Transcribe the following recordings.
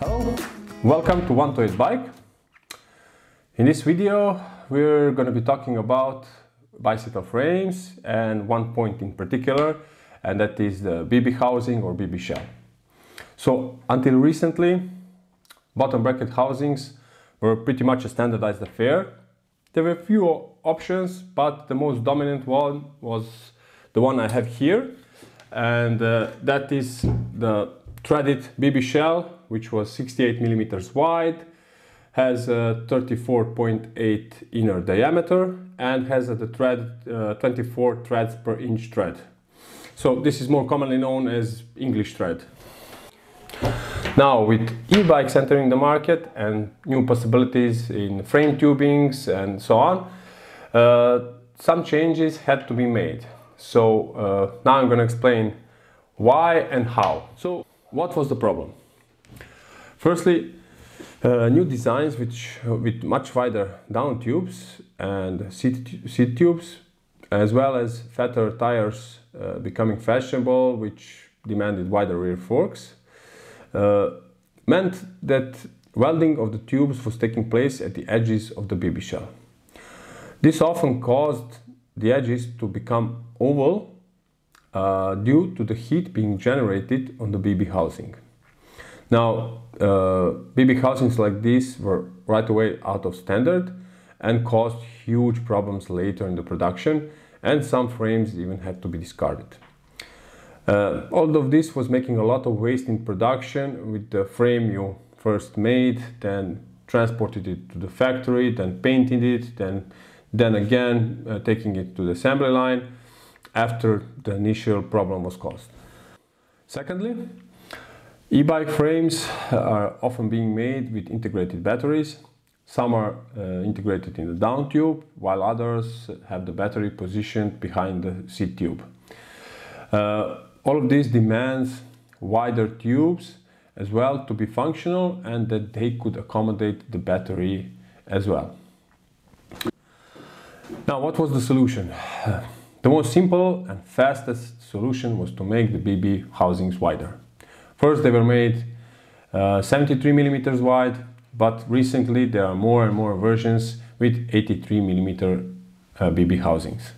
Hello, welcome to 128 Bike. In this video we're going to be talking about bicycle frames and one point in particular, and that is the BB housing or BB shell. So until recently, bottom bracket housings were pretty much a standardized affair. There were a few options, but the most dominant one was the one I have here, and that is the threaded BB shell, which was 68mm wide, has a 34.8 inner diameter, and has the thread 24 threads per inch thread. So this is more commonly known as English thread. Now, with e-bikes entering the market and new possibilities in frame tubings and so on, some changes had to be made. So now I'm going to explain why and how. So what was the problem? Firstly, new designs with much wider down tubes and seat tubes, as well as fatter tires becoming fashionable, which demanded wider rear forks, meant that welding of the tubes was taking place at the edges of the BB shell. This often caused the edges to become oval due to the heat being generated on the BB housing. Now, BB housings like this were right away out of standard and caused huge problems later in the production, and some frames even had to be discarded. All of this was making a lot of waste in production, with the frame you first made, then transported it to the factory, then painted it, then again taking it to the assembly line after the initial problem was caused. Secondly, e-bike frames are often being made with integrated batteries. Some are integrated in the down tube, while others have the battery positioned behind the seat tube. All of this demands wider tubes as well to be functional, and that they could accommodate the battery as well. Now, what was the solution? The most simple and fastest solution was to make the BB housings wider. First, they were made 73mm wide, but recently there are more and more versions with 83mm BB housings.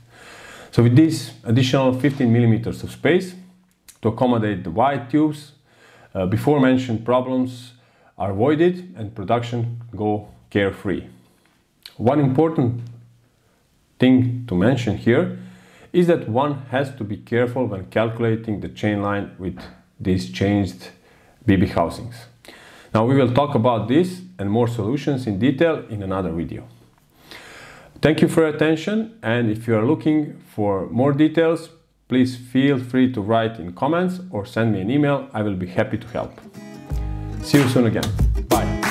So with this additional 15mm of space to accommodate the wide tubes, before mentioned problems are avoided and production go carefree. One important thing to mention here is that one has to be careful when calculating the chain line with these changed BB housings. Now, we will talk about this and more solutions in detail in another video. Thank you for your attention, and if you are looking for more details, please feel free to write in comments or send me an email. I will be happy to help. See you soon again. Bye.